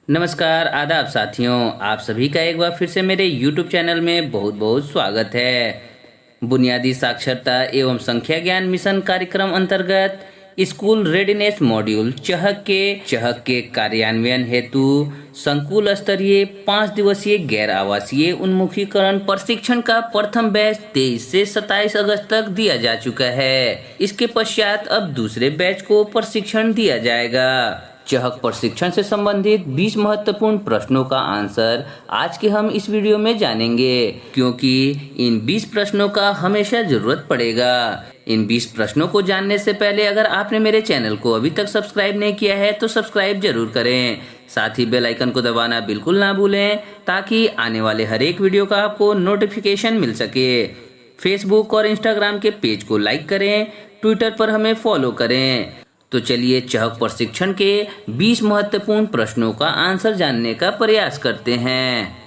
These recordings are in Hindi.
नमस्कार आदाब साथियों, आप सभी का एक बार फिर से मेरे YouTube चैनल में बहुत बहुत स्वागत है। बुनियादी साक्षरता एवं संख्या ज्ञान मिशन कार्यक्रम अंतर्गत स्कूल रेडीनेस मॉड्यूल चहक के कार्यान्वयन हेतु संकुल स्तरीय 5 दिवसीय गैर आवासीय उन्मुखीकरण प्रशिक्षण का प्रथम बैच 23 से 27 अगस्त तक दिया जा चुका है। इसके पश्चात अब दूसरे बैच को प्रशिक्षण दिया जाएगा। चहक प्रशिक्षण से संबंधित 20 महत्वपूर्ण प्रश्नों का आंसर आज के हम इस वीडियो में जानेंगे, क्योंकि इन 20 प्रश्नों का हमेशा जरूरत पड़ेगा। इन 20 प्रश्नों को जानने से पहले अगर आपने मेरे चैनल को अभी तक सब्सक्राइब नहीं किया है तो सब्सक्राइब जरूर करें। साथ ही बेल आइकन को दबाना बिल्कुल ना भूलें, ताकि आने वाले हर एक वीडियो का आपको नोटिफिकेशन मिल सके। फेसबुक और इंस्टाग्राम के पेज को लाइक करें, ट्विटर पर हमें फॉलो करें। तो चलिए चहक प्रशिक्षण के 20 महत्वपूर्ण प्रश्नों का आंसर जानने का प्रयास करते हैं।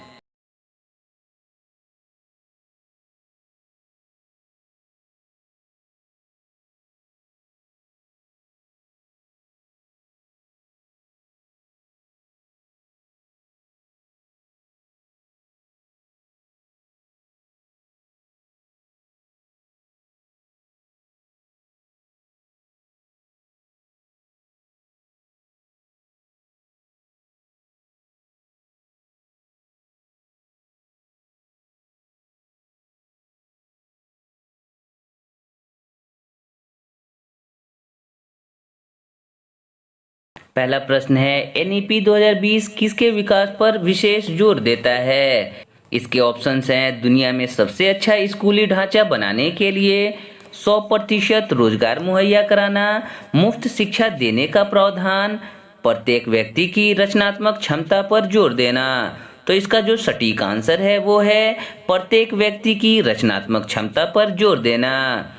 पहला प्रश्न है, एनईपी 2020 किसके विकास पर विशेष जोर देता है? इसके ऑप्शंस हैं, दुनिया में सबसे अच्छा स्कूली ढांचा बनाने के लिए 100% रोजगार मुहैया कराना, मुफ्त शिक्षा देने का प्रावधान, प्रत्येक व्यक्ति की रचनात्मक क्षमता पर जोर देना। तो इसका जो सटीक आंसर है वो है प्रत्येक व्यक्ति की रचनात्मक क्षमता पर जोर देना।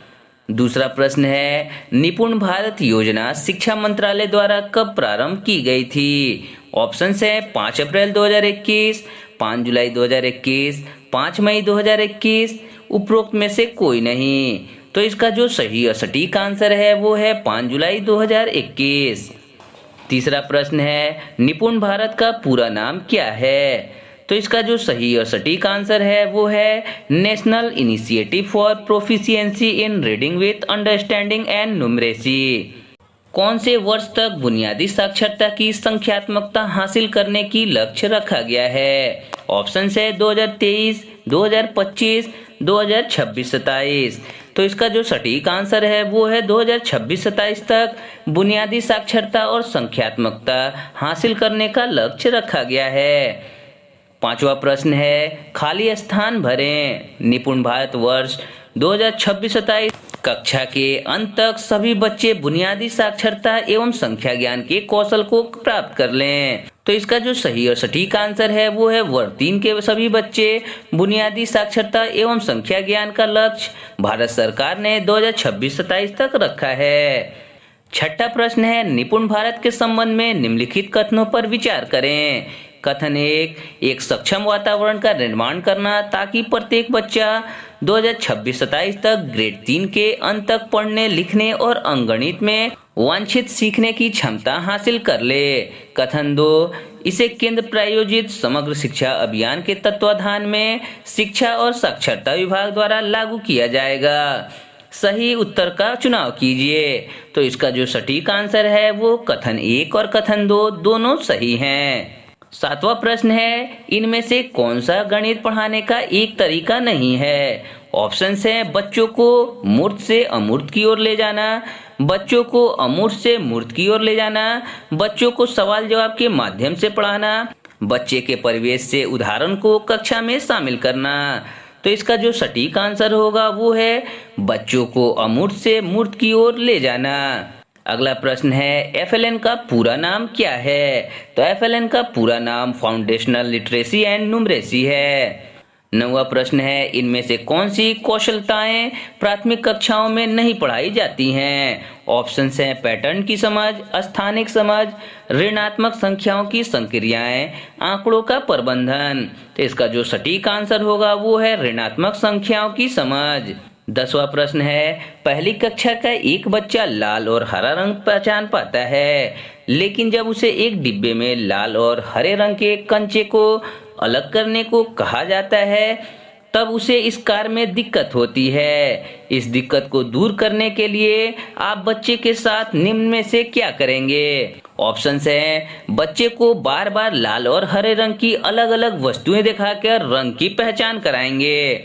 दूसरा प्रश्न है, निपुण भारत योजना शिक्षा मंत्रालय द्वारा कब प्रारंभ की गई थी? ऑप्शन है 5 अप्रैल 2021, 5 जुलाई 2021, 5 मई 2021, उपरोक्त में से कोई नहीं। तो इसका जो सही और सटीक आंसर है वो है 5 जुलाई 2021। तीसरा प्रश्न है, निपुण भारत का पूरा नाम क्या है? तो इसका जो सही और सटीक आंसर है वो है national initiative for proficiency in reading with understanding and numeracy. कौन से वर्ष तक बुनियादी साक्षरता की संख्यात्मकता हासिल करने की लक्ष्य रखा गया है? ऑप्शन है 2023, 2025, 2026-27। तो इसका जो सटीक आंसर है वो है 2026-27 तक बुनियादी साक्षरता और संख्यात्मकता हासिल करने का लक्ष्य रखा गया है। पांचवा प्रश्न है, खाली स्थान भरें। निपुण भारत वर्ष 2026-27 कक्षा के अंत तक सभी बच्चे बुनियादी साक्षरता एवं संख्या ज्ञान के कौशल को प्राप्त कर लें। तो इसका जो सही और सटीक आंसर है वो है वर्ग 3 के सभी बच्चे बुनियादी साक्षरता एवं संख्या ज्ञान का लक्ष्य भारत सरकार ने 2026-27 तक रखा है। छठा प्रश्न है, निपुण भारत के संबंध में निम्नलिखित कथनों पर विचार करें। कथन एक सक्षम वातावरण का निर्माण करना ताकि प्रत्येक बच्चा 2026-27 तक ग्रेड 3 के अंत तक पढ़ने लिखने और अंकगणित में वांछित सीखने की क्षमता हासिल कर ले। कथन 2, इसे केंद्र प्रायोजित समग्र शिक्षा अभियान के तत्वाधान में शिक्षा और साक्षरता विभाग द्वारा लागू किया जाएगा। सही उत्तर का चुनाव कीजिए। तो इसका जो सटीक आंसर है वो कथन 1 और कथन 2 दोनों सही हैं। सातवां प्रश्न है, इनमें से कौन सा गणित पढ़ाने का एक तरीका नहीं है? ऑप्शन है बच्चों को मूर्त से अमूर्त की ओर ले जाना, बच्चों को अमूर्त से मूर्त की ओर ले जाना, बच्चों को सवाल जवाब के माध्यम से पढ़ाना, बच्चे के परिवेश से उदाहरण को कक्षा में शामिल करना। तो इसका जो सटीक आंसर होगा वो है बच्चों को अमूर्त से मूर्त की ओर ले जाना। अगला प्रश्न है, एफएलएन का पूरा नाम क्या है? तो एफएलएन का पूरा नाम फाउंडेशनल लिटरेसी एंड न्यूमरेसी है। 9वां प्रश्न है, इनमें से कौन सी कौशलताएं प्राथमिक कक्षाओं में नहीं पढ़ाई जाती हैं? ऑप्शन है पैटर्न की समझ, स्थानिक समझ, ऋणात्मक संख्याओं की संक्रियाएं, आंकड़ों का प्रबंधन। तो इसका जो सटीक आंसर होगा वो है ऋणात्मक संख्याओं की समझ। 10वां प्रश्न है, पहली कक्षा का एक बच्चा लाल और हरा रंग पहचान पाता है, लेकिन जब उसे एक डिब्बे में लाल और हरे रंग के कंचे को अलग करने को कहा जाता है, तब उसे इस कार्य में दिक्कत होती है। इस दिक्कत को दूर करने के लिए आप बच्चे के साथ निम्न में से क्या करेंगे? ऑप्शंस हैं, बच्चे को बार बार लाल और हरे रंग की अलग अलग वस्तुएं दिखाकर रंग की पहचान कराएंगे।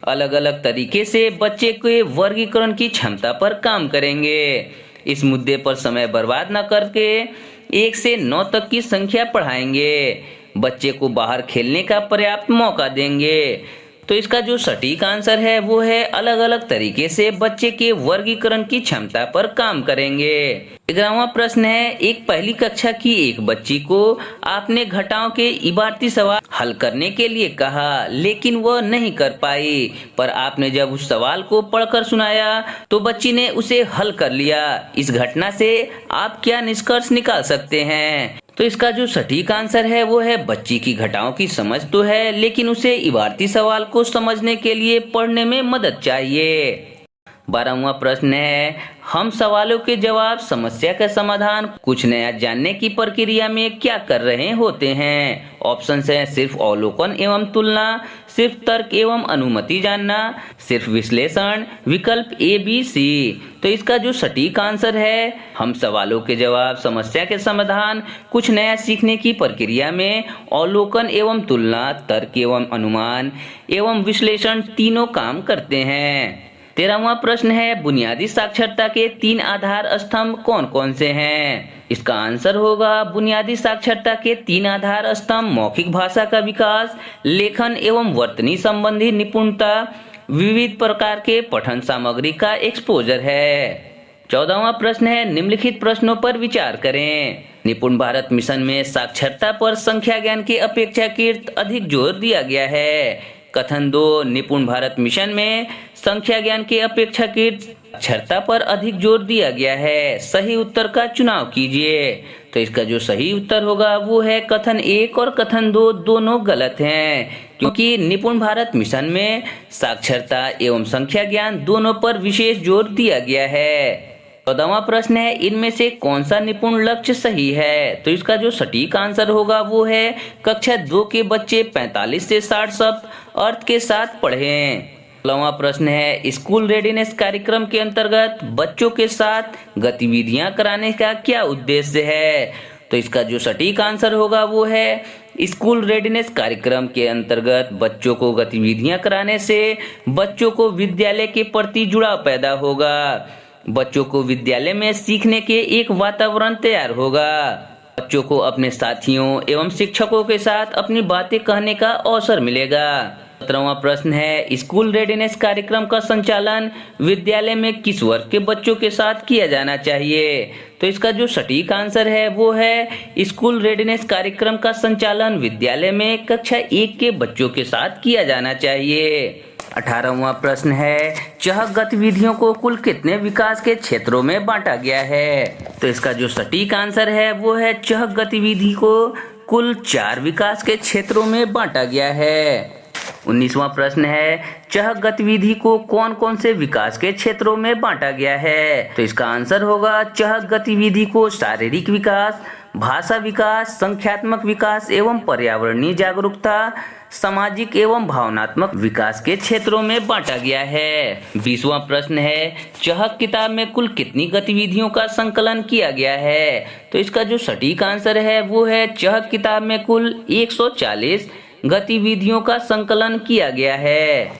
अलग अलग तरीके से बच्चे के वर्गीकरण की क्षमता पर काम करेंगे। इस मुद्दे पर समय बर्बाद न करके 1 से 9 तक की संख्या पढ़ाएंगे। बच्चे को बाहर खेलने का पर्याप्त मौका देंगे। तो इसका जो सटीक आंसर है वो है अलग अलग तरीके से बच्चे के वर्गीकरण की क्षमता पर काम करेंगे। 11वां प्रश्न है, एक पहली कक्षा की एक बच्ची को आपने घटाओं के इबारती सवाल हल करने के लिए कहा, लेकिन वह नहीं कर पाई, पर आपने जब उस सवाल को पढ़कर सुनाया तो बच्ची ने उसे हल कर लिया। इस घटना से आप क्या निष्कर्ष निकाल सकते हैं? तो इसका जो सटीक आंसर है वो है बच्ची की घटाओं की समझ तो है, लेकिन उसे इबारती सवाल को समझने के लिए पढ़ने में मदद चाहिए। 12वां प्रश्न है, हम सवालों के जवाब, समस्या का समाधान, कुछ नया जानने की प्रक्रिया में क्या कर रहे होते हैं? ऑप्शंस हैं, सिर्फ अवलोकन एवं तुलना, सिर्फ तर्क एवं अनुमति जानना, सिर्फ विश्लेषण, विकल्प A, B, C। तो इसका जो सटीक आंसर है, हम सवालों के जवाब, समस्या के समाधान, कुछ नया सीखने की प्रक्रिया में अवलोकन एवं तुलना, तर्क एवं अनुमान एवं विश्लेषण तीनों काम करते हैं। 13वां प्रश्न है, बुनियादी साक्षरता के 3 आधार स्तंभ कौन कौन से हैं? इसका आंसर होगा, बुनियादी साक्षरता के 3 आधार स्तंभ मौखिक भाषा का विकास, लेखन एवं वर्तनी संबंधी निपुणता, विविध प्रकार के पठन सामग्री का एक्सपोजर है। 14वां प्रश्न है, निम्नलिखित प्रश्नों पर विचार करें। निपुण भारत मिशन में साक्षरता पर संख्या ज्ञान के अपेक्षाकृत अधिक जोर दिया गया है। कथन 2, निपुण भारत मिशन में संख्या ज्ञान के अपेक्षाकृत साक्षरता पर अधिक जोर दिया गया है। सही उत्तर का चुनाव कीजिए। तो इसका जो सही उत्तर होगा वो है कथन 1 और कथन 2 दोनों गलत हैं, क्योंकि निपुण भारत मिशन में साक्षरता एवं संख्या ज्ञान दोनों पर विशेष जोर दिया गया है। 14वां प्रश्न है, इनमें से कौन सा निपुण लक्ष्य सही है? तो इसका जो सटीक आंसर होगा वो है कक्षा 2 के बच्चे 45 से 60 शब्द अर्थ के साथ पढ़ें। 16वां प्रश्न है, स्कूल रेडीनेस कार्यक्रम के अंतर्गत बच्चों के साथ गतिविधियां कराने का क्या उद्देश्य है? तो इसका जो सटीक आंसर होगा वो है स्कूल रेडीनेस कार्यक्रम के अंतर्गत बच्चों को गतिविधियां कराने से बच्चों को विद्यालय के प्रति जुड़ाव पैदा होगा। बच्चों को विद्यालय में सीखने के एक वातावरण तैयार होगा। बच्चों को अपने साथियों एवं शिक्षकों के साथ अपनी बातें कहने का अवसर मिलेगा। 17वां प्रश्न है, स्कूल रेडीनेस कार्यक्रम का संचालन विद्यालय में किस वर्ग के बच्चों के साथ किया जाना चाहिए? तो इसका जो सटीक आंसर है वो है स्कूल रेडीनेस कार्यक्रम का संचालन विद्यालय में कक्षा 1 के बच्चों के साथ किया जाना चाहिए। 18वां प्रश्न है, चह गतिविधियों को कुल कितने विकास के क्षेत्रों में बांटा गया है? तो इसका जो सटीक आंसर है वो है चह गतिविधि को कुल 4 विकास के क्षेत्रों में बांटा गया है। 19वां प्रश्न है, चह गतिविधि को कौन कौन से विकास के क्षेत्रों में बांटा गया है? तो इसका आंसर होगा चह गतिविधि को शारीरिक विकास, भाषा विकास, संख्यात्मक विकास एवं पर्यावरणीय जागरूकता, सामाजिक एवं भावनात्मक विकास के क्षेत्रों में बांटा गया है। 20वां प्रश्न है, चहक किताब में कुल कितनी गतिविधियों का संकलन किया गया है? तो इसका जो सटीक आंसर है वो है चहक किताब में कुल 140 गतिविधियों का संकलन किया गया है।